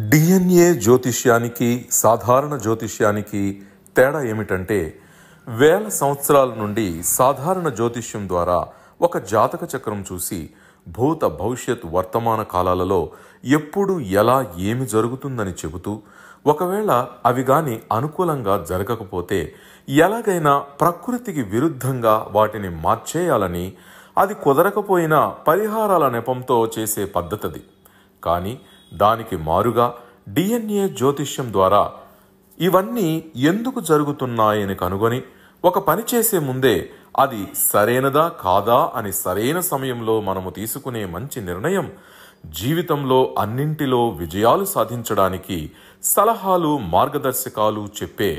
DNA జ్యోతిష్యానికి సాధారణ జ్యోతిష్యానికి తేడా ఏమిటంటే వేల సంవత్సరాల నుండి సాధారణ జ్యోతిష్యం ద్వారా ఒక జాతక చక్రం చూసి భూత భవిష్యత్ వర్తమాన కాలాలలో ఎప్పుడు ఎలా ఏమి జరుగుతుందని చెబుతూ ఒకవేళ అవి గాని అనుకూలంగా జరగకపోతే ఎలాగైనా ప్రకృతికి విరుద్ధంగా వాటిని మార్చేయాలని, అది కుదరకపోయినా పరిహారాల నెపంతో చేసే పద్ధతిది. కానీ దానికి మారుగా డిఎన్ఏ జ్యోతిష్యం ద్వారా ఇవన్నీ ఎందుకు జరుగుతున్నాయని కనుగొని ఒక పని చేసే ముందే అది సరైనదా కాదా అని సరైన సమయంలో మనము తీసుకునే మంచి నిర్ణయం జీవితంలో అన్నింటిలో విజయాలు సాధించడానికి సలహాలు, మార్గదర్శకాలు చెప్పే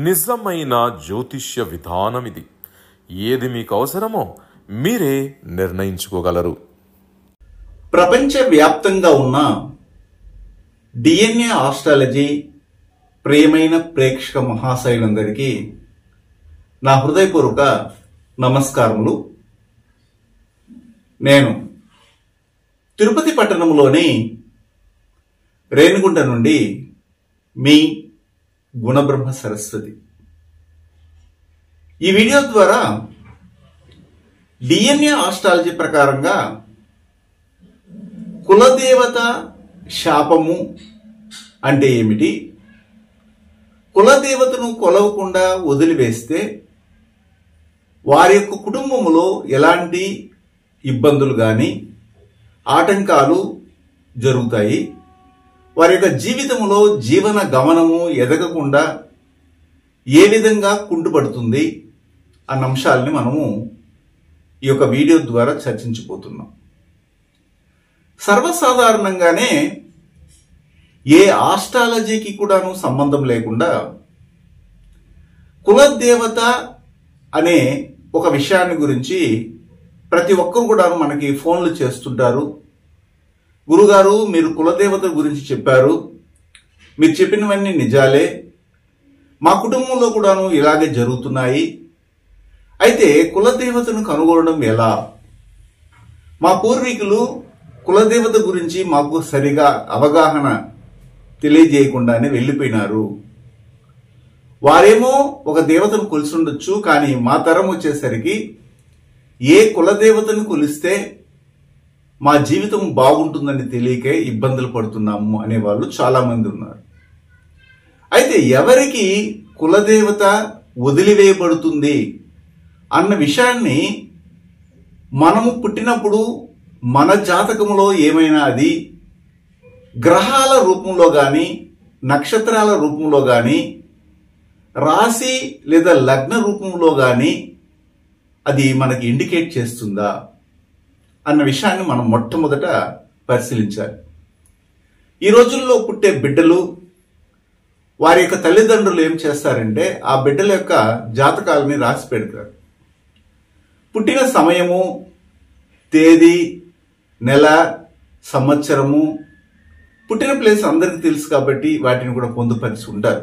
నిజమైన జ్యోతిష్య విధానం ఇది. ఏది మీకు అవసరమో మీరే నిర్ణయించుకోగలరు. ప్రపంచవ్యాప్తంగా ఉన్న డిఎన్ఏ ఆస్ట్రాలజీ ప్రియమైన ప్రేక్షక మహాశయులందరికీ నా హృదయపూర్వక నమస్కారములు. నేను తిరుపతి పట్టణంలోని రేణిగుంట నుండి మీ గుణబ్రహ్మ సరస్వతి. ఈ వీడియో ద్వారా డిఎన్ఏ ఆస్ట్రాలజీ ప్రకారంగా కులదేవత శాపము అంటే ఏమిటి, కులదేవతను కొలవకుండా వదిలివేస్తే వారి యొక్క కుటుంబములో ఎలాంటి ఇబ్బందులు కానీ ఆటంకాలు జరుగుతాయి, వారి యొక్క జీవితంలో జీవన గమనము ఎదగకుండా ఏ విధంగా కుంటుపడుతుంది అన్న అంశాలని మనము ఈ యొక్క వీడియో ద్వారా చర్చించబోతున్నాం. సర్వసాధారణంగానే ఏ ఆస్ట్రాలజీకి కూడాను సంబంధం లేకుండా కులదేవత అనే ఒక విషయాన్ని గురించి ప్రతి ఒక్కరు కూడాను మనకి ఫోన్లు చేస్తుంటారు. గురుగారు, మీరు కులదేవత గురించి చెప్పారు, మీరు చెప్పినవన్నీ నిజాలే, మా కుటుంబంలో కూడాను ఇలాగే జరుగుతున్నాయి. అయితే కులదేవతను కనుగొనడం ఎలా? మా పూర్వీకులు కులదేవత గురించి మాకు సరిగా అవగాహన తెలియజేయకుండానే వెళ్ళిపోయినారు. వారేమో ఒక దేవతను కొలిసుండొచ్చు, కానీ మా తరం వచ్చేసరికి ఏ కులదేవతను కొలిస్తే మా జీవితం బాగుంటుందని తెలియకే ఇబ్బందులు పడుతున్నాము అనేవాళ్ళు చాలా మంది ఉన్నారు. అయితే ఎవరికి కులదేవత వదిలివేయబడుతుంది అన్న విషయాన్ని మనము పుట్టినప్పుడు మన జాతకములో ఏమైనా అది గ్రహాల రూపంలో కానీ నక్షత్రాల రూపంలో కానీ రాశి లేదా లగ్న రూపంలో కానీ అది మనకి ఇండికేట్ చేస్తుందా అన్న విషయాన్ని మనం మొట్టమొదట పరిశీలించాలి. ఈ రోజుల్లో పుట్టే బిడ్డలు వారి యొక్క తల్లిదండ్రులు ఏం చేస్తారంటే ఆ బిడ్డల యొక్క జాతకాలని రాసి పెడతారు. పుట్టిన సమయము, తేదీ, నెల, సంవత్సరము, పుట్టిన ప్లేస్ అందరికీ తెలుసు కాబట్టి వాటిని కూడా పొందుపరిచి ఉంటారు.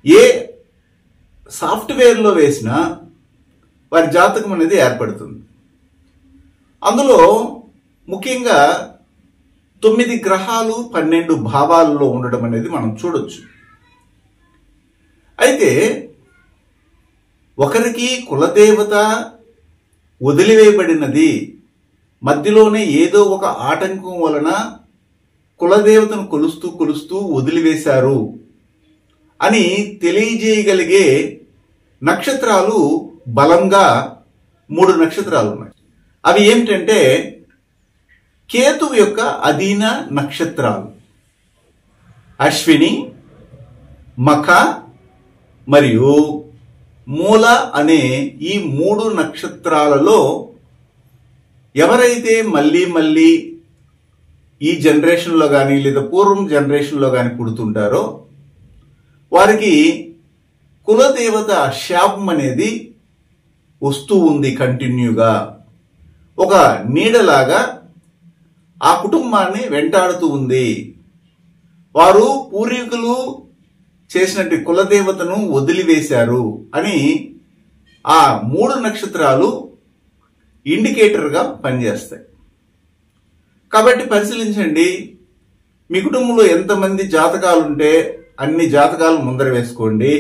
ఏ సాఫ్ట్వేర్లో వేసినా వారి జాతకం అనేది ఏర్పడుతుంది. అందులో ముఖ్యంగా 9 గ్రహాలు 12 భావాలలో ఉండడం అనేది మనం చూడొచ్చు. అయితే ఒకరికి కులదేవత వదిలివేయబడినది, మధ్యలోనే ఏదో ఒక ఆటంకం వలన కులదేవతను కొలుస్తూ కొలుస్తూ వదిలివేశారు అని తెలియజేయగలిగే నక్షత్రాలు బలంగా 3 నక్షత్రాలు ఉన్నాయి. అవి ఏమిటంటే కేతువు యొక్క అధీన నక్షత్రాలు అశ్విని, మఖ మరియు మూల అనే ఈ 3 నక్షత్రాలలో ఎవరైతే మళ్ళీ ఈ జనరేషన్లో కానీ లేదా పూర్వం జనరేషన్లో కానీ పుడుతుంటారో వారికి కులదేవత శాపం అనేది వస్తూ ఉంది. కంటిన్యూగా ఒక నీడలాగా ఆ కుటుంబాన్ని వెంటాడుతూ ఉంది. వారు పూర్వీకులు చేసినట్టు కులదేవతను వదిలివేశారు అని ఆ 3 నక్షత్రాలు ఇండికేటర్గా పనిచేస్తాయి. కాబట్టి పరిశీలించండి, మీ కుటుంబంలో ఎంతమంది జాతకాలు ఉంటే అన్ని జాతకాలు ముందర వేసుకోండి.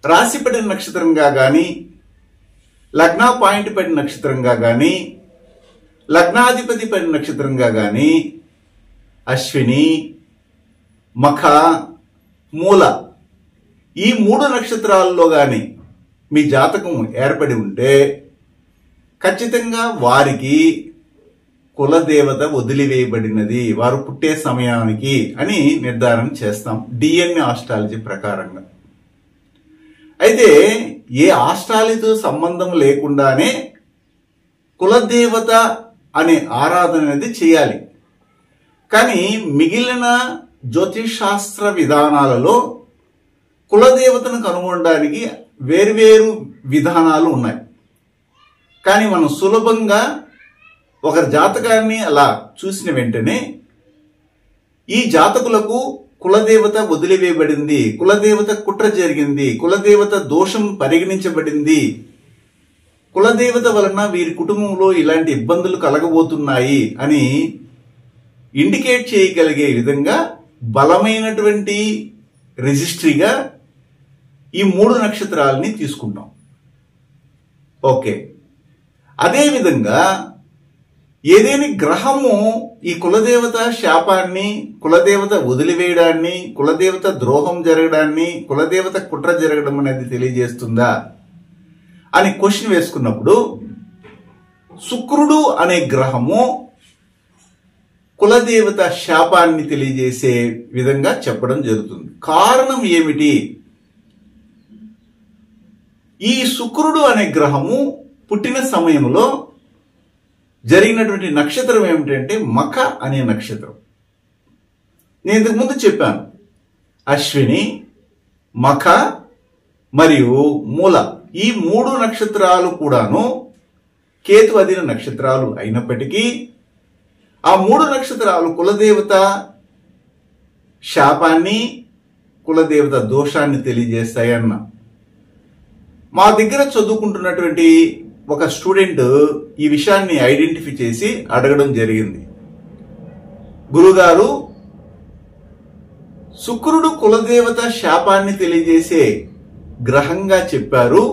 రాశి పడిన నక్షత్రంగా కానీ, లగ్న పాయింట్ పడిన నక్షత్రంగా కానీ, లగ్నాధిపతి పడిన నక్షత్రంగా కానీ, అశ్విని, మఖ, మూల ఈ 3 నక్షత్రాల్లో కానీ మీ జాతకం ఏర్పడి ఉంటే ఖచ్చితంగా వారికి కులదేవత వదిలివేయబడినది వారు పుట్టే సమయానికి అని నిర్ధారణ చేస్తాం డిఎన్ఏ ఆస్ట్రాలజీ ప్రకారంగా. అయితే ఏ ఆస్ట్రాలజీతో సంబంధం లేకుండానే కులదేవత అనే ఆరాధన అనేది చేయాలి. కానీ మిగిలిన జ్యోతిష్ శాస్త్ర విధానాలలో కులదేవతను కనుగొనడానికి వేర్వేరు విధానాలు ఉన్నాయి. కానీ మనం సులభంగా ఒకరి జాతకాన్ని అలా చూసిన వెంటనే ఈ జాతకులకు కులదేవత వదిలివేయబడింది, కులదేవత కుట్ర జరిగింది, కులదేవత దోషం పరిగణించబడింది, కులదేవత వలన వీరి కుటుంబంలో ఇలాంటి ఇబ్బందులు కలగబోతున్నాయి అని ఇండికేట్ చేయగలిగే విధంగా బలమైనటువంటి రిజిస్ట్రీగా ఈ 3 నక్షత్రాలని తీసుకుంటాం. ఓకే, అదేవిధంగా ఏదేని గ్రహము ఈ కులదేవత శాపాన్ని, కులదేవత వదిలివేయడాన్ని, కులదేవత ద్రోహం జరగడాన్ని, కులదేవత కుట్ర జరగడం అనేది తెలియజేస్తుందా అని క్వశ్చన్ వేసుకున్నప్పుడు శుక్రుడు అనే గ్రహము కులదేవత శాపాన్ని తెలియజేసే విధంగా చెప్పడం జరుగుతుంది. కారణం ఏమిటి? ఈ శుక్రుడు అనే గ్రహము పుట్టిన సమయంలో జరిగినటువంటి నక్షత్రం ఏమిటంటే మఖ అనే నక్షత్రం. నేను ఇంతకు ముందు చెప్పాను, అశ్విని, మఖ మరియు మూల ఈ 3 నక్షత్రాలు కూడాను కేతు అధీన నక్షత్రాలు అయినప్పటికీ ఆ 3 నక్షత్రాలు కులదేవత శాపాన్ని, కులదేవత దోషాన్ని తెలియజేస్తాయి అన్న. మా దగ్గర చదువుకుంటున్నటువంటి ఒక స్టూడెంట్ ఈ విషయాన్ని ఐడెంటిఫై చేసి అడగడం జరిగింది. గురుగారు, శుక్రుడు కులదేవత శాపాన్ని తెలియజేసే గ్రహంగా చెప్పారు,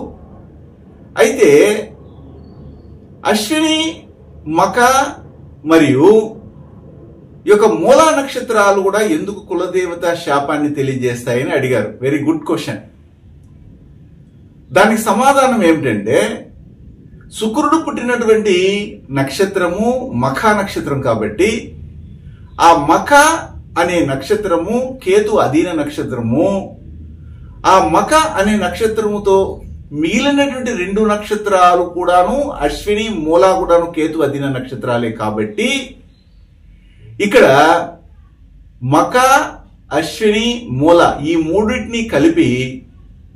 అయితే అశ్విని, మఖ మరియు ఈ యొక్క మూలా నక్షత్రాలు కూడా ఎందుకు కులదేవత శాపాన్ని తెలియజేస్తాయని అడిగారు. Very good question. దానికి సమాధానం ఏమిటంటే శుక్రుడు పుట్టినటువంటి నక్షత్రము మఖ నక్షత్రం కాబట్టి ఆ మఖ అనే నక్షత్రము కేతు అధీన నక్షత్రము. ఆ మఖ అనే నక్షత్రముతో మిగిలినటువంటి 2 నక్షత్రాలు కూడాను అశ్విని, మూల కూడాను కేతు అధీన నక్షత్రాలే కాబట్టి ఇక్కడ మఖ, అశ్విని, మూల ఈ 3 కలిపి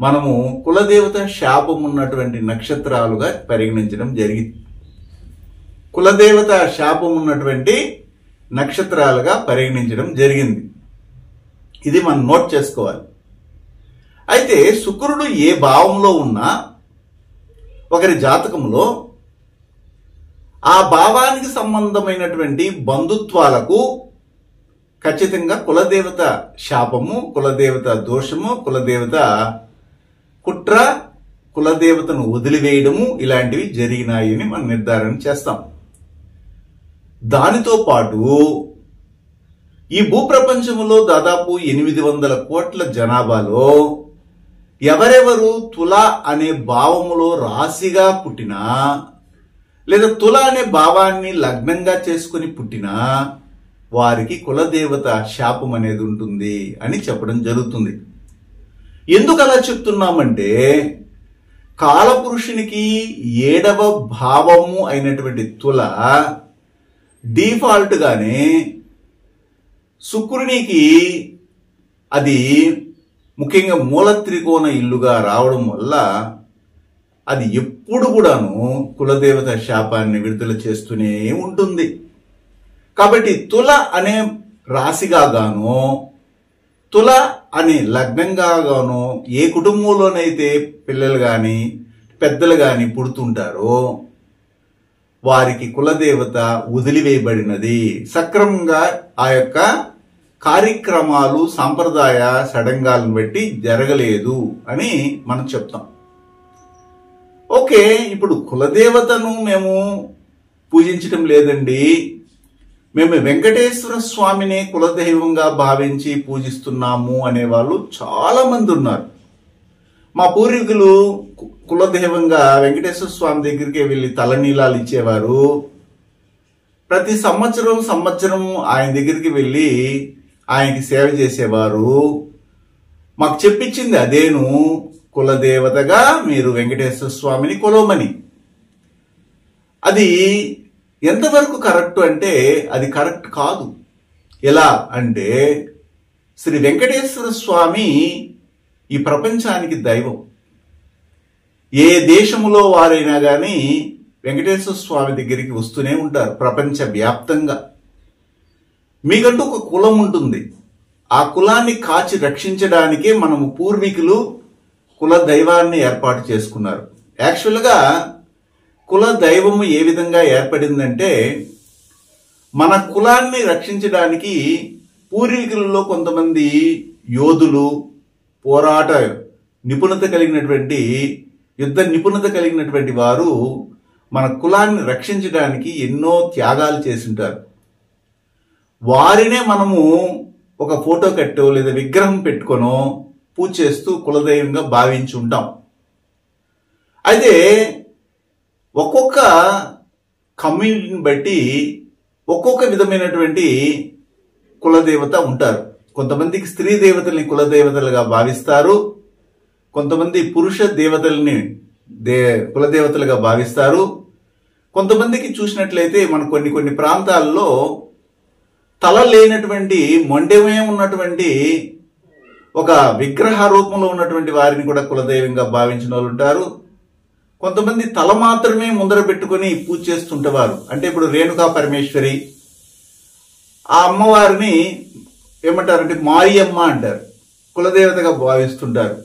మనము కులదేవత శాపం ఉన్నటువంటి నక్షత్రాలుగా పరిగణించడం జరిగింది. కులదేవత శాపం ఉన్నటువంటి నక్షత్రాలుగా పరిగణించడం జరిగింది. ఇది మనం నోట్ చేసుకోవాలి. అయితే శుక్రుడు ఏ భావంలో ఉన్నా ఒకరి జాతకంలో ఆ భావానికి సంబంధమైనటువంటి బంధుత్వాలకు ఖచ్చితంగా కులదేవత శాపము, కులదేవత దోషము, కులదేవత కుట్ర, కులదేవతను వదిలివేయడము ఇలాంటివి జరిగినాయని మనం నిర్ధారణ చేస్తాం. దానితో పాటు ఈ భూప్రపంచంలో దాదాపు 800 కోట్ల జనాభాలో ఎవరెవరు తుల అనే భావములో రాశిగా పుట్టినా లేదా తుల అనే భావాన్ని లగ్నంగా చేసుకుని పుట్టినా వారికి కులదేవత శాపం అనేది ఉంటుంది అని చెప్పడం జరుగుతుంది. ఎందుకు అలా చెప్తున్నామంటే కాలపురుషునికి 7వ భావము అయినటువంటి తుల డిఫాల్ట్ గానే శుక్రునికి అది ముఖ్యంగా మూల త్రికోణ ఇల్లుగా రావడం వల్ల అది ఎప్పుడు కూడాను కులదేవత శాపాన్ని విడుదల చేస్తూనే ఉంటుంది. కాబట్టి తుల అనే రాశిగా గాను, తుల అనే లగ్నంగా గాను ఏ కుటుంబంలోనైతే పిల్లలు గాని పెద్దలు గాని పుడుతుంటారో వారికి కులదేవత వదిలివేయబడినది, సక్రమంగా ఆ యొక్క కార్యక్రమాలు సాంప్రదాయ సడంగాలను బట్టి జరగలేదు అని మనం చెప్తాం. ఓకే, ఇప్పుడు కులదేవతను మేము పూజించటం లేదండి, మేము వెంకటేశ్వర స్వామిని కులదైవంగా భావించి పూజిస్తున్నాము అనేవాళ్ళు చాలా మంది ఉన్నారు. మా పూర్వీకులు కులదైవంగా వెంకటేశ్వర స్వామి దగ్గరికి వెళ్ళి తలనీలాలు ఇచ్చేవారు. ప్రతి సంవత్సరం ఆయన దగ్గరికి వెళ్ళి ఆయనకి సేవ చేసేవారు. మాకు చెప్పించింది అదేను, కులదేవతగా మీరు వెంకటేశ్వర స్వామిని కొలవమని. అది ఎంతవరకు కరెక్ట్ అంటే అది కరెక్ట్ కాదు. ఎలా అంటే శ్రీ వెంకటేశ్వర స్వామి ఈ ప్రపంచానికి దైవం. ఏ దేశంలో వారైనా కానీ వెంకటేశ్వర స్వామి దగ్గరికి వస్తూనే ఉంటారు ప్రపంచ వ్యాప్తంగా. మీకంటూ ఒక కులం ఉంటుంది. ఆ కులాన్ని కాచి రక్షించడానికే మనము పూర్వీకులు కుల దైవాన్ని ఏర్పాటు చేసుకున్నారు. యాక్చువల్గా కుల దైవము ఏ విధంగా ఏర్పడిందంటే, మన కులాన్ని రక్షించడానికి పూర్వీకులలో కొంతమంది యోధులు, పోరాట నిపుణత కలిగినటువంటి యుద్ధ నిపుణత కలిగినటువంటి వారు మన కులాన్ని రక్షించడానికి ఎన్నో త్యాగాలు చేసింటారు. వారినే మనము ఒక ఫోటో కట్టో లేదా విగ్రహం పెట్టుకొనో పూజ చేస్తూ కులదైవంగా భావించి ఉంటాం. అయితే ఒక్కొక్క కమ్యూనిటీని బట్టి ఒక్కొక్క విధమైనటువంటి కులదేవత ఉంటారు. కొంతమందికి స్త్రీ దేవతల్ని కులదేవతలుగా భావిస్తారు, కొంతమంది పురుష దేవతల్ని కులదేవతలుగా భావిస్తారు. కొంతమందికి చూసినట్లయితే మన కొన్ని ప్రాంతాల్లో తల లేనటువంటి మొండెమే ఉన్నటువంటి ఒక విగ్రహ రూపంలో ఉన్నటువంటి వారిని కూడా కులదైవంగా భావించిన వాళ్ళు ఉంటారు. కొంతమంది తల మాత్రమే ముందర పెట్టుకుని పూజ చేస్తుంటేవారు. అంటే ఇప్పుడు రేణుకా పరమేశ్వరి, ఆ అమ్మవారిని ఏమంటారంటే మారియమ్మ అంటారు, కులదేవతగా భావిస్తుంటారు.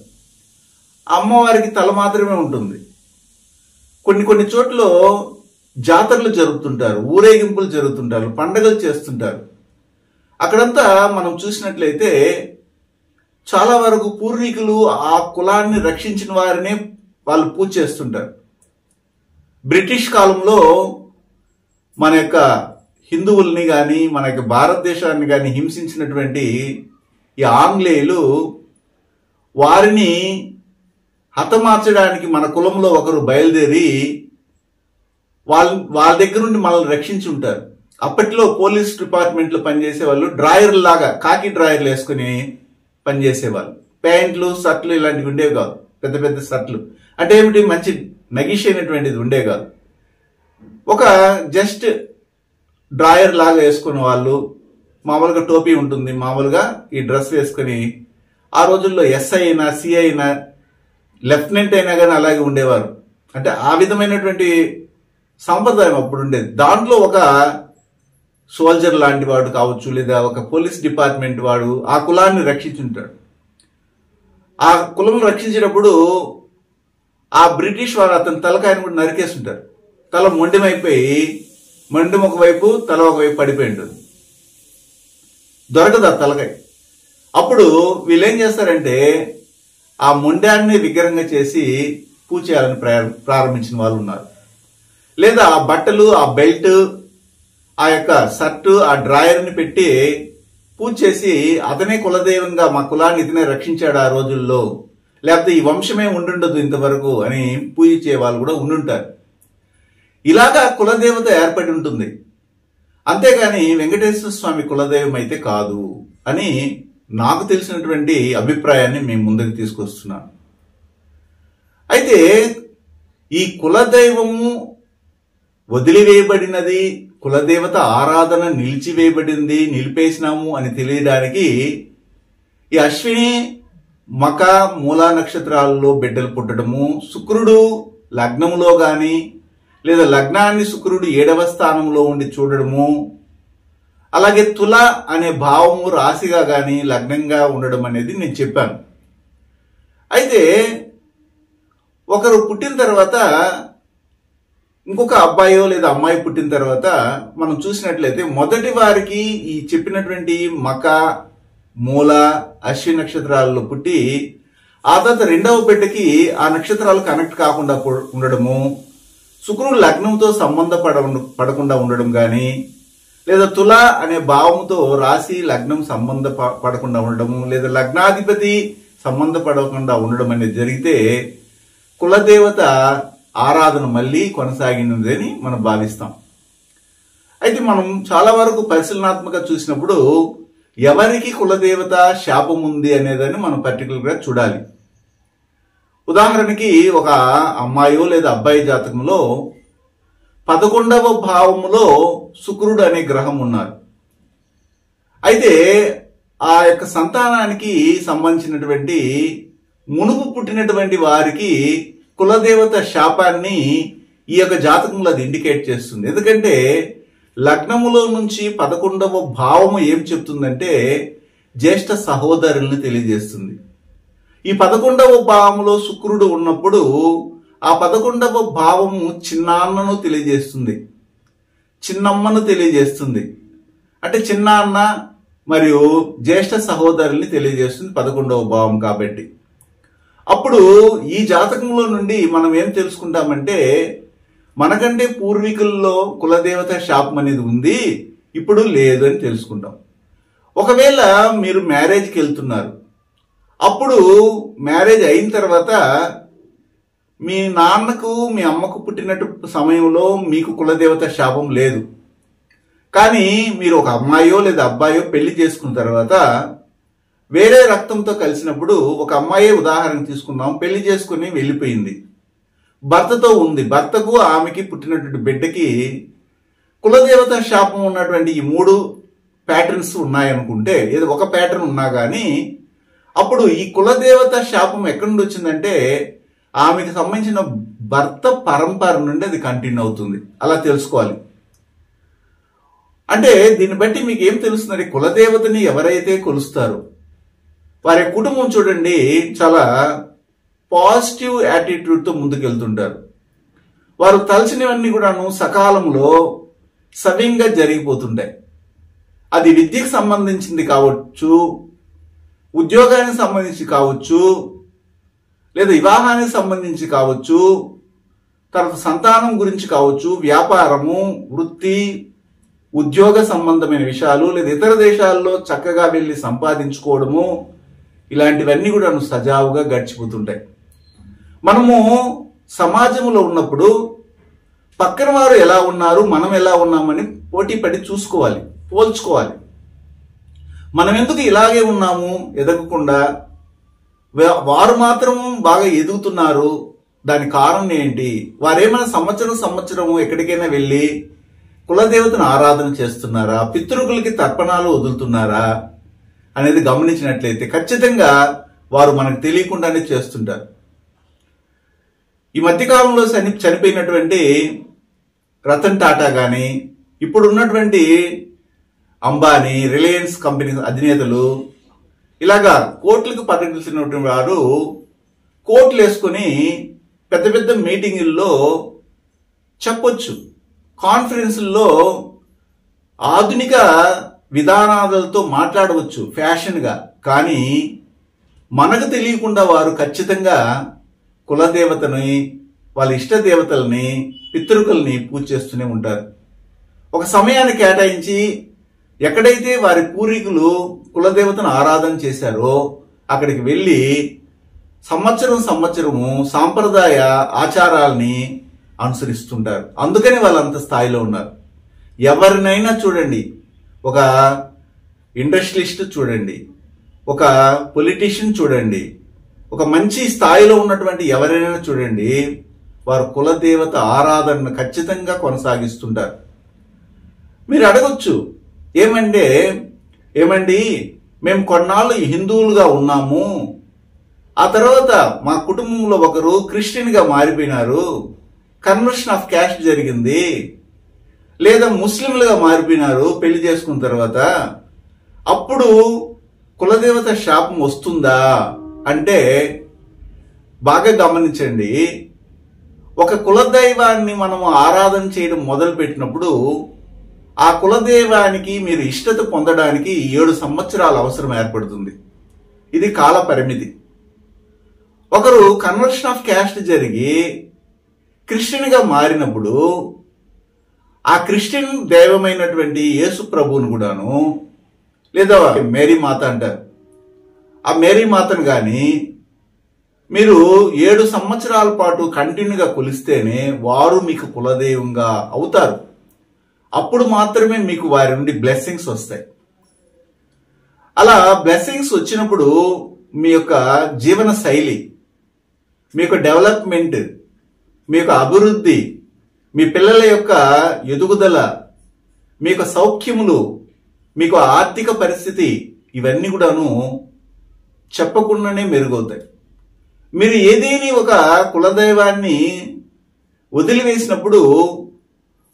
అమ్మవారికి తల మాత్రమే ఉంటుంది. కొన్ని చోట్ల జాతరలు జరుపుతుంటారు, ఊరేగింపులు జరుగుతుంటారు, పండగలు చేస్తుంటారు. అక్కడంతా మనం చూసినట్లయితే చాలా వరకు పూర్వీకులు ఆ కులాన్ని రక్షించిన వారినే వాళ్ళు పూజ చేస్తుంటారు. బ్రిటిష్ కాలంలో మన యొక్క హిందువుల్ని కానీ మన యొక్క భారతదేశాన్ని కానీ హింసించినటువంటి ఈ ఆంగ్లేయులు వారిని హతమార్చడానికి మన కులంలో ఒకరు బయలుదేరి వాళ్ళ దగ్గర నుండి మనల్ని రక్షించి ఉంటారు. అప్పట్లో పోలీస్ డిపార్ట్మెంట్లో పనిచేసే వాళ్ళు డ్రాయర్ లాగా కాకి డ్రాయర్లు వేసుకుని పనిచేసేవాళ్ళు. ప్యాంట్లు, షర్ట్లు ఇలాంటివి ఉండేవి కాదు. పెద్ద పెద్ద షర్ట్లు అంటే ఏమిటి, మంచి నగిష్ అయినటువంటిది ఉండే కాదు. ఒక జస్ట్ డ్రాయర్ లాగా వేసుకునే వాళ్ళు, మామూలుగా టోపీ ఉంటుంది, మామూలుగా ఈ డ్రెస్ వేసుకుని ఆ రోజుల్లో ఎస్ఐ అయినా సిఐ అయినా లెఫ్టినెంట్ అయినా కానీ అలాగే ఉండేవారు. అంటే ఆ విధమైనటువంటి సంప్రదాయం అప్పుడు ఉండేది. దాంట్లో ఒక సోల్జర్ లాంటి వాడు కావచ్చు, లేదా ఒక పోలీస్ డిపార్ట్మెంట్ వాడు ఆ కులాన్ని రక్షించుంటాడు. ఆ కులం రక్షించేటప్పుడు ఆ బ్రిటిష్ వారు అతని తలకాయను కూడా నరికేస్తుంటారు. తల మొండెమైపోయి మొండెం ఒకవైపు తల ఒకవైపు పడిపోయి ఉంటుంది, దొరకదు ఆ తలకాయ. అప్పుడు వీళ్ళు ఏం చేస్తారంటే ఆ మొండాన్ని విగ్రహంగా చేసి పూజ చేయాలని ప్రారంభించిన వాళ్ళు ఉన్నారు. లేదా ఆ బట్టలు, ఆ బెల్ట్, ఆ యొక్క షర్టు, ఆ డ్రాయర్ని పెట్టి పూజ చేసి అతనే కులదైవంగా మా కులాన్ని ఇతనే రక్షించాడు ఆ రోజుల్లో, లేకపోతే ఈ వంశమే ఉండుండదు ఇంతవరకు అని పూజించే వాళ్ళు కూడా ఉండుంటారు. ఇలాగా కులదేవత ఏర్పడి ఉంటుంది. అంతేగాని వెంకటేశ్వర స్వామి కులదైవం అయితే కాదు అని నాకు తెలిసినటువంటి అభిప్రాయాన్ని మేము ముందుకు తీసుకొస్తున్నాను. అయితే ఈ కులదైవము వదిలివేయబడినది, కులదేవత ఆరాధన నిలిపేసినాము అని తెలియడానికి ఈ అశ్విని మక మూలా నక్షత్రాలలో బిడ్డలు పుట్టడము, శుక్రుడు లగ్నములో గాని లేదా లగ్నాన్ని శుక్రుడు 7వ స్థానంలో ఉండి చూడడము, అలాగే తుల అనే భావము రాశిగా గాని లగ్నంగా ఉండడం అనేది నేను చెప్పాను. అయితే ఒకరు పుట్టిన తర్వాత ఇంకొక అబ్బాయో లేదా అమ్మాయి పుట్టిన తర్వాత మనం చూసినట్లయితే మొదటి వారికి ఈ చెప్పినటువంటి మక, మూల, అశ్విని నక్షత్రాలలో పుట్టి ఆ తర్వాత రెండవ బిడ్డకి ఆ నక్షత్రాలు కనెక్ట్ కాకుండా ఉండడము, శుక్రుడు లగ్నంతో పడకుండా ఉండడం కానీ, లేదా తుల అనే భావంతో రాశి లగ్నం పడకుండా ఉండడము, లేదా లగ్నాధిపతి పడకుండా ఉండడం అనేది జరిగితే కులదేవత ఆరాధన మళ్ళీ కొనసాగినదని మనం భావిస్తాం. అయితే మనం చాలా వరకు పరిశీలనాత్మక చూసినప్పుడు ఎవరికి కులదేవత శాపం ఉంది అనేదాన్ని మనం పర్టికులర్గా చూడాలి. ఉదాహరణకి ఒక అమ్మాయో లేదా అబ్బాయి జాతకంలో 11వ భావములో శుక్రుడు అనే గ్రహం ఉన్నారు. అయితే ఆ యొక్క సంతానానికి సంబంధించినటువంటి మునుపు పుట్టినటువంటి వారికి కులదేవత శాపాన్ని ఈ యొక్క జాతకంలో అది ఇండికేట్ చేస్తుంది. ఎందుకంటే లగ్నములో నుంచి 11వ భావము ఏం చెప్తుందంటే జ్యేష్ఠ సహోదరుల్ని తెలియజేస్తుంది. ఈ 11వ భావములో శుక్రుడు ఉన్నప్పుడు ఆ 11వ భావము చిన్నాన్నను తెలియజేస్తుంది, చిన్నమ్మను తెలియజేస్తుంది. అంటే చిన్నాన్న మరియు జ్యేష్ఠ సహోదరుల్ని తెలియజేస్తుంది 11వ భావం కాబట్టి. అప్పుడు ఈ జాతకంలో నుండి మనం ఏం తెలుసుకుంటామంటే మనకంటే పూర్వీకుల్లో కులదేవత శాపం అనేది ఉంది, ఇప్పుడు లేదు అని తెలుసుకుంటాం. ఒకవేళ మీరు మ్యారేజ్కి వెళ్తున్నారు, అప్పుడు మ్యారేజ్ అయిన తర్వాత మీ నాన్నకు మీ అమ్మకు పుట్టినట్టు సమయంలో మీకు కులదేవత శాపం లేదు. కానీ మీరు ఒక అమ్మాయో లేదా అబ్బాయో పెళ్లి చేసుకున్న తర్వాత వేరే రక్తంతో కలిసినప్పుడు, ఒక అమ్మాయే ఉదాహరణ తీసుకున్నాం, పెళ్లి చేసుకుని వెళ్ళిపోయింది, భర్తతో ఉంది, భర్తకు ఆమెకి పుట్టినటువంటి బిడ్డకి కులదేవత శాపం ఉన్నటువంటి ఈ 3 ప్యాటర్న్స్ ఉన్నాయనుకుంటే, ఏదో ఒక ప్యాటర్న్ ఉన్నా కానీ అప్పుడు ఈ కులదేవత శాపం ఎక్కడి నుండి వచ్చిందంటే ఆమెకు సంబంధించిన భర్త పరంపర నుండి అది కంటిన్యూ అవుతుంది. అలా తెలుసుకోవాలి. అంటే దీన్ని బట్టి మీకు ఏం తెలుస్తుంది, కులదేవతని ఎవరైతే కొలుస్తారో వారి కుటుంబం చూడండి చాలా పాజిటివ్ యాటిట్యూడ్తో ముందుకెళ్తుంటారు. వారు తలచినవన్నీ కూడాను సకాలంలో సవ్యంగా జరిగిపోతుంటాయి. అది విద్యకు సంబంధించింది కావచ్చు, ఉద్యోగానికి సంబంధించి కావచ్చు, లేదా వివాహానికి సంబంధించి కావచ్చు, తర్వాత సంతానం గురించి కావచ్చు, వ్యాపారము, వృత్తి, ఉద్యోగ సంబంధమైన విషయాలు, లేదా ఇతర దేశాల్లో చక్కగా వెళ్ళి సంపాదించుకోవడము, ఇలాంటివన్నీ కూడా సజావుగా గడిచిపోతుంటాయి. మనము సమాజంలో ఉన్నప్పుడు పక్కన వారు ఎలా ఉన్నారు, మనం ఎలా ఉన్నామని పోటీ పడి చూసుకోవాలి, పోల్చుకోవాలి. మనం ఎందుకు ఇలాగే ఉన్నాము ఎదగకుండా, వారు మాత్రం బాగా ఎదుగుతున్నారు, దాని కారణం ఏంటి, వారేమైనా సంవత్సరం ఎక్కడికైనా వెళ్ళి కులదేవతను ఆరాధన చేస్తున్నారా, పితృకులకి తర్పణాలు వదులుతున్నారా అనేది గమనించినట్లయితే ఖచ్చితంగా వారు మనకు తెలియకుండానే చేస్తుంటారు. ఈ మధ్యకాలంలో చనిపోయినటువంటి రతన్ టాటా కానీ, ఇప్పుడు ఉన్నటువంటి అంబానీ, రిలయన్స్ కంపెనీ అధినేతలు, ఇలాగా కోట్లకు పర్యటించినటువంటి వారు కోట్లు వేసుకుని పెద్ద పెద్ద మీటింగుల్లో చెప్పొచ్చు, కాన్ఫరెన్సుల్లో ఆధునిక విధానాలతో మాట్లాడవచ్చు ఫ్యాషన్గా. కానీ మనకు తెలియకుండా వారు ఖచ్చితంగా కులదేవతని, వాళ్ళ ఇష్ట దేవతల్ని, పితృకుల్ని పూజ చేస్తూనే ఉంటారు. ఒక సమయాన్ని కేటాయించి ఎక్కడైతే వారి పూర్వీకులు కులదేవతను ఆరాధన చేశారో అక్కడికి వెళ్ళి సంవత్సరము సాంప్రదాయ ఆచారాల్ని అనుసరిస్తుంటారు. అందుకని వాళ్ళంత స్థాయిలో ఉన్నారు. ఎవరినైనా చూడండి, ఒక ఇండస్ట్రియలిస్ట్ చూడండి, ఒక పొలిటీషియన్ చూడండి, ఒక మంచి స్థాయిలో ఉన్నటువంటి ఎవరైనా చూడండి, వారు కులదేవత ఆరాధనను ఖచ్చితంగా కొనసాగిస్తుంటారు. మీరు అడగొచ్చు, ఏమండి మేము కొన్నాళ్ళు హిందువులుగా ఉన్నాము, ఆ తర్వాత మా కుటుంబంలో ఒకరు క్రిస్టియన్గా మారిపోయినారు, కన్వర్షన్ ఆఫ్ క్యాస్ట్ జరిగింది, లేదా ముస్లింలుగా మారిపోయినారు పెళ్లి చేసుకున్న తర్వాత, అప్పుడు కులదేవత శాపం వస్తుందా అంటే బాగా గమనించండి. ఒక కులదైవాన్ని మనం ఆరాధన చేయడం మొదలు పెట్టినప్పుడు ఆ కులదైవానికి మీరు ఇష్టత పొందడానికి 7 సంవత్సరాల అవసరం ఏర్పడుతుంది. ఇది కాల పరిమితి. ఒకరు కన్వర్షన్ ఆఫ్ క్యాస్ట్ జరిగి క్రిస్టియన్గా మారినప్పుడు ఆ క్రిస్టియన్ దైవమైనటువంటి యేసు ప్రభువును కూడాను, లేదా మేరీ మాత అంటారు, ఆ మేరీ మాతను కానీ మీరు 7 సంవత్సరాల పాటు కంటిన్యూగా కొలిస్తేనే వారు మీకు కులదైవంగా అవుతారు. అప్పుడు మాత్రమే మీకు వారి నుండి బ్లెస్సింగ్స్ వస్తాయి. అలా బ్లెస్సింగ్స్ వచ్చినప్పుడు మీ యొక్క జీవన శైలి, మీ యొక్క డెవలప్మెంట్, మీ యొక్క అభివృద్ధి, మీ పిల్లల యొక్క ఎదుగుదల, మీ యొక్క సౌఖ్యములు, మీకు ఆర్థిక పరిస్థితి, ఇవన్నీ కూడాను చెప్పకుండానే మెరుగవుతాయి. మీరు ఏదేని ఒక కులదైవాన్ని వదిలివేసినప్పుడు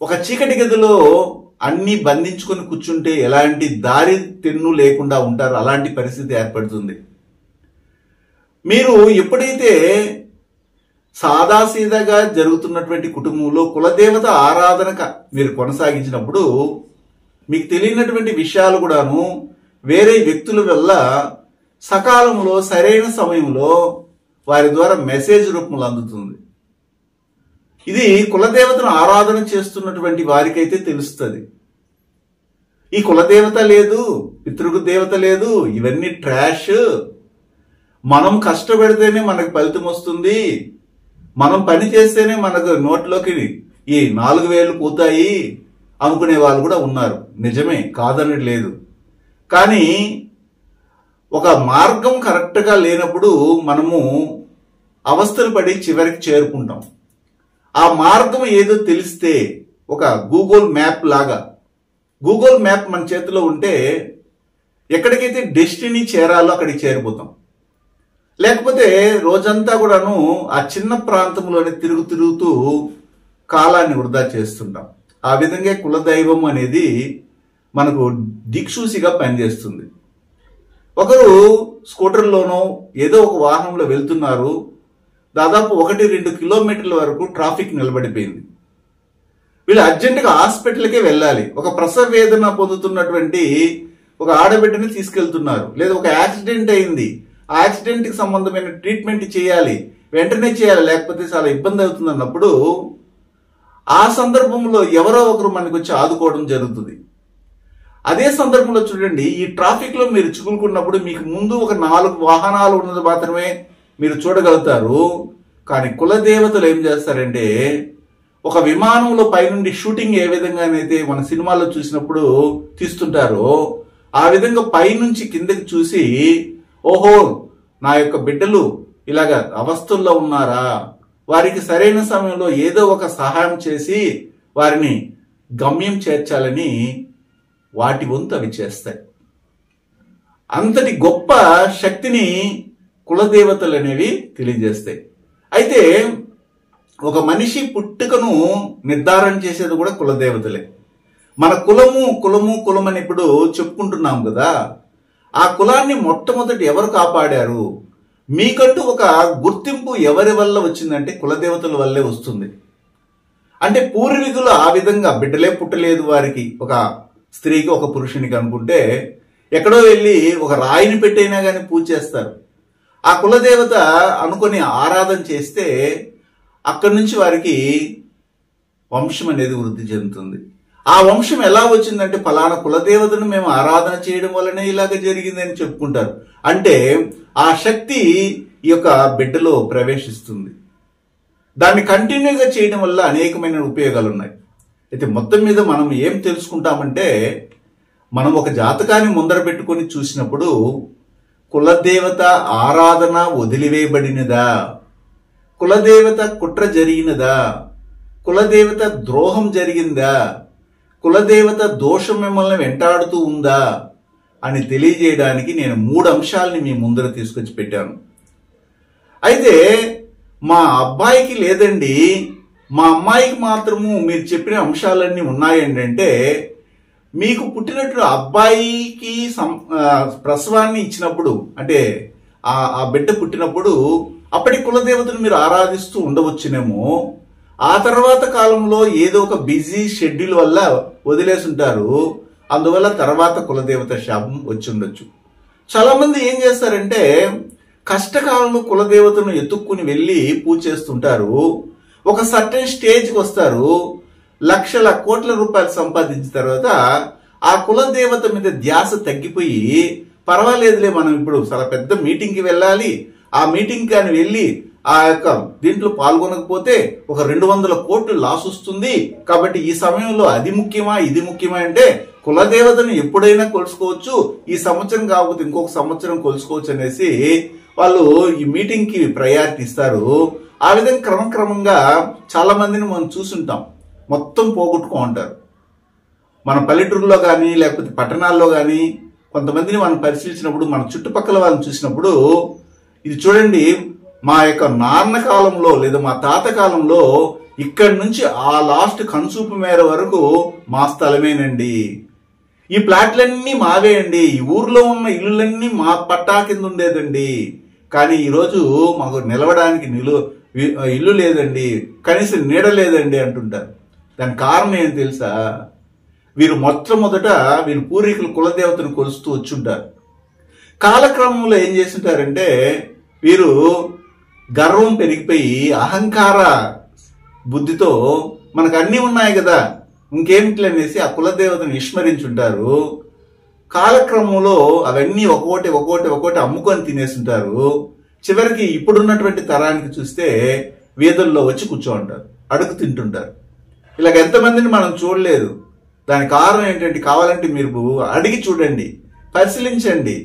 ఒక చీకటి గదిలో అన్ని బంధించుకొని కూర్చుంటే ఎలాంటి దారి తెన్ను లేకుండా ఉంటారు. అలాంటి పరిస్థితి ఏర్పడుతుంది. మీరు ఎప్పుడైతే సాదాసీదాగా జరుగుతున్నటువంటి కుటుంబంలో కులదేవత ఆరాధన మీరు కొనసాగించినప్పుడు మీకు తెలియనటువంటి విషయాలు కూడాను వేరే వ్యక్తుల వల్ల సకాలంలో సరైన సమయంలో వారి ద్వారా మెసేజ్ రూపంలో అందుతుంది. ఇది కులదేవతను ఆరాధన చేస్తున్నటువంటి వారికైతే తెలుస్తుంది. ఈ కులదేవత లేదు, పితృకు దేవత లేదు, ఇవన్నీ ట్రాష్, మనం కష్టపడితేనే మనకు ఫలితం వస్తుంది, మనం పని చేస్తేనే మనకు నోట్లోకి ఈ 4,000 పోతాయి అనుకునే వాళ్ళు కూడా ఉన్నారు. నిజమే, కాదనది లేదు. కానీ ఒక మార్గం కరెక్ట్గా లేనప్పుడు మనము అవస్థలు పడి చివరికి చేరుకుంటాం. ఆ మార్గం ఏదో తెలిస్తే ఒక గూగుల్ మ్యాప్ లాగా, గూగుల్ మ్యాప్ మన చేతిలో ఉంటే ఎక్కడికైతే డెస్టినీ చేరాలో అక్కడికి చేరిపోతాం. లేకపోతే రోజంతా కూడాను ఆ చిన్న ప్రాంతంలోనే తిరుగుతూ కాలాన్ని వృధా చేస్తుంటాం. ఆ విధంగా కులదైవం అనేది మనకు దిక్సూసిగా పనిచేస్తుంది. ఒకరు స్కూటర్లోనో ఏదో ఒక వాహనంలో వెళ్తున్నారు. దాదాపు 1-2 కిలోమీటర్ల వరకు ట్రాఫిక్ నిలబడిపోయింది. వీళ్ళు అర్జెంటుగా హాస్పిటల్కే వెళ్ళాలి. ఒక ప్రసవ వేదన పొందుతున్నటువంటి ఒక ఆడబిడ్డని తీసుకెళ్తున్నారు. లేదా ఒక యాక్సిడెంట్ అయింది, ఆ యాక్సిడెంట్ కి సంబంధమైన ట్రీట్మెంట్ చేయాలి, వెంటనే చేయాలి, లేకపోతే చాలా ఇబ్బంది అవుతుంది అన్నప్పుడు ఆ సందర్భంలో ఎవరో ఒకరు మనకు వచ్చి ఆదుకోవడం జరుగుతుంది. అదే సందర్భంలో చూడండి, ఈ ట్రాఫిక్ లో మీరు చిక్కుకున్నప్పుడు మీకు ముందు ఒక 4 వాహనాలు ఉన్నది మాత్రమే మీరు చూడగలుగుతారు. కానీ కులదేవతలు ఏం చేస్తారంటే, ఒక విమానంలో పైనుండి షూటింగ్ ఏ విధంగానైతే మన సినిమాల్లో చూసినప్పుడు తీస్తుంటారో ఆ విధంగా పైనుంచి కిందకి చూసి, ఓహో నా యొక్క బిడ్డలు ఇలాగ అవస్థల్లో ఉన్నారా, వారికి సరైన సమయంలో ఏదో ఒక సహాయం చేసి వారిని గమ్యం చేర్చాలని వాటి వంతు అవి చేస్తాయి. అంతటి గొప్ప శక్తిని కులదేవతలు అనేవి తెలియజేస్తాయి. అయితే ఒక మనిషి పుట్టుకను నిర్ధారణ చేసేది కూడా కులదేవతలే. మన కులము అని ఇప్పుడు చెప్పుకుంటున్నాం కదా, ఆ కులాన్ని మొట్టమొదటి ఎవరు కాపాడారు? మీకంటూ ఒక గుర్తింపు ఎవరి వల్ల వచ్చిందంటే కులదేవతల వల్లే వస్తుంది. అంటే పూర్వీకులు ఆ విధంగా బిడ్డలే పుట్టలేదు వారికి, ఒక స్త్రీకి ఒక పురుషునికి అనుకుంటే ఎక్కడో వెళ్ళి ఒక రాయిని పెట్టైనా కానీ పూజ చేస్తారు. ఆ కులదేవత అనుకొని ఆరాధన చేస్తే అక్కడి నుంచి వారికి వంశం అనేది వృద్ధి చెందుతుంది. ఆ వంశం ఎలా వచ్చిందంటే ఫలానా కులదేవతను మేము ఆరాధన చేయడం వల్లనే ఇలాగ జరిగిందని చెప్పుకుంటారు. అంటే ఆ శక్తి ఈ యొక్క బిడ్డలో ప్రవేశిస్తుంది. దాన్ని కంటిన్యూగా చేయడం వల్ల అనేకమైన ఉపయోగాలు ఉన్నాయి. అయితే మొత్తం మీద మనం ఏం తెలుసుకుంటామంటే, మనం ఒక జాతకాన్ని ముందర పెట్టుకొని చూసినప్పుడు కులదేవత ఆరాధన వదిలివేయబడినదా, కులదేవత కుట్ర జరిగినదా, కులదేవత ద్రోహం జరిగిందా, కులదేవత దోషం మిమ్మల్ని వెంటాడుతూ ఉందా అని తెలియజేయడానికి నేను 3 అంశాలని మీ ముందర తీసుకొచ్చి పెట్టాను. అయితే మా అబ్బాయికి లేదండి, మా అమ్మాయికి మాత్రము మీరు చెప్పిన అంశాలన్నీ ఉన్నాయండి అంటే, మీకు పుట్టినట్టు అబ్బాయికి ప్రసవాన్ని ఇచ్చినప్పుడు అంటే ఆ బిడ్డ పుట్టినప్పుడు అప్పటి కులదేవతను మీరు ఆరాధిస్తూ ఉండవచ్చునేమో. ఆ తర్వాత కాలంలో ఏదో ఒక బిజీ షెడ్యూల్ వల్ల వదిలేసి ఉంటారు. అందువల్ల తర్వాత కులదేవత శాపం వచ్చి ఉండొచ్చు. చాలా మంది ఏం చేస్తారంటే కష్టకాలంలో కులదేవతను ఎత్తుక్కుని వెళ్ళి పూజ చేస్తుంటారు. ఒక సర్టెన్ స్టేజ్కి వస్తారు. లక్షల కోట్ల రూపాయలు సంపాదించిన తర్వాత ఆ కులదేవత మీద ధ్యాస తగ్గిపోయి, పర్వాలేదులే మనం ఇప్పుడు చాలా పెద్ద మీటింగ్కి వెళ్ళాలి, ఆ మీటింగ్ కానీ వెళ్ళి ఆ యొక్క దీంట్లో పాల్గొనకపోతే ఒక 200 కోట్లు లాస్ వస్తుంది, కాబట్టి ఈ సమయంలో అది ముఖ్యమా ఇది ముఖ్యమా అంటే కులదేవతను ఎప్పుడైనా కొలుసుకోవచ్చు, ఈ సంవత్సరం కాకపోతే ఇంకొక సంవత్సరం కొలుసుకోవచ్చు అనేసి వాళ్ళు ఈ మీటింగ్ కి ప్రయారిటీ ఇస్తారు. ఆ విధంగా క్రమక్రమంగా చాలా మందిని మనం చూసుంటాం, మొత్తం పోగొట్టుకో ఉంటారు. మన పల్లెటూరులో కానీ లేకపోతే పట్టణాల్లో కానీ కొంతమందిని మనం పరిశీలించినప్పుడు, మన చుట్టుపక్కల వాళ్ళని చూసినప్పుడు, ఇది చూడండి మా యొక్క నాన్న కాలంలో లేదా మా తాత కాలంలో ఇక్కడి నుంచి ఆ లాస్ట్ కన్సూపు మేర వరకు మా స్థలమేనండి, ఈ ప్లాట్లన్నీ మావే అండి, ఈ ఊర్లో ఉన్న ఇల్లులన్నీ మా పట్టా కింద ఉండేదండి, కానీ ఈరోజు మాకు నిలవడానికి ఇల్లు లేదండి, కనీసం నీడ లేదండి అంటుంటారు. దానికి కారణం ఏంటి తెలుసా? వీరు మొట్టమొదట వీరు పూర్వీకులు కులదేవతను కొలుస్తూ వచ్చుంటారు. కాలక్రమంలో ఏం చేస్తుంటారంటే వీరు గర్వం పెరిగిపోయి అహంకార బుద్ధితో మనకు అన్నీ ఉన్నాయి కదా ఇంకేమిటి అనేసి ఆ కులదేవతను విస్మరించుంటారు. కాలక్రమంలో అవన్నీ ఒక్కొక్కటి అమ్ముకొని తినేస్తుంటారు. చివరికి ఇప్పుడున్నటువంటి తరానికి చూస్తే వీధుల్లో వచ్చి కూర్చోంటారు, అడుగు తింటుంటారు. ఇలాగ ఎంతమందిని మనం చూడలేదు. దాని కారణం ఏంటంటే కావాలంటే మీరు అడిగి చూడండి, పరిశీలించండి,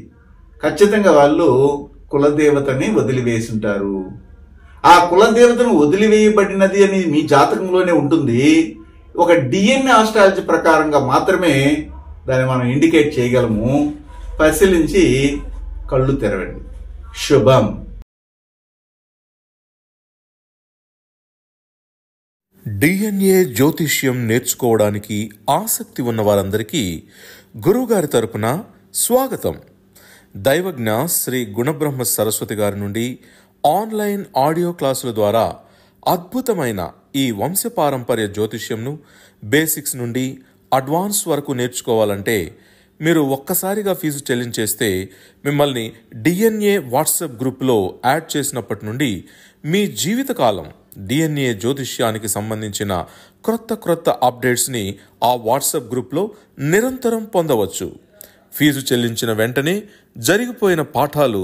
ఖచ్చితంగా వాళ్ళు కులదేవతని వదిలివేసి ఉంటారు. ఆ కులదేవతను వదిలివేయబడినది అని మీ జాతకంలోనే ఉంటుంది. ఒక DNA ఆస్ట్రాలజీ ప్రకారంగా మాత్రమే దాన్ని మనం ఇండికేట్ చేయగలము. పరిశీలించి కళ్ళు తెరవండి. శుభం. DNA జ్యోతిష్యం నేర్చుకోవడానికి ఆసక్తి ఉన్న వారందరికీ గురువుగారి తరపున స్వాగతం. దైవజ్ఞ శ్రీ గుణబ్రహ్మ సరస్వతి గారి నుండి ఆన్లైన్ ఆడియో క్లాసుల ద్వారా అద్భుతమైన ఈ వంశపారంపర్య జ్యోతిష్యంను బేసిక్స్ నుండి అడ్వాన్స్ వరకు నేర్చుకోవాలంటే మీరు ఒక్కసారిగా ఫీజు చెల్లించేస్తే మిమ్మల్ని DNA వాట్సాప్ గ్రూప్లో యాడ్ చేసినప్పటి నుండి మీ జీవితకాలం DNA జ్యోతిష్యానికి సంబంధించిన క్రొత్త అప్డేట్స్ని ఆ వాట్సాప్ గ్రూప్లో నిరంతరం పొందవచ్చు. ఫీజు చెల్లించిన వెంటనే జరిగిపోయిన పాఠాలు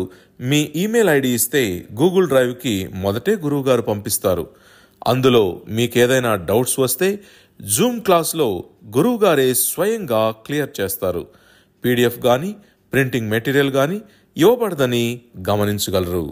మీ ఈమెయిల్ ఐడి ఇస్తే గూగుల్ డ్రైవ్కి మొదటే గురువుగారు పంపిస్తారు. అందులో మీకేదైనా డౌట్స్ వస్తే జూమ్ క్లాస్లో గురువుగారే స్వయంగా క్లియర్ చేస్తారు. PDF కానీ ప్రింటింగ్ మెటీరియల్ కానీ ఇవ్వబడదని గమనించగలరు.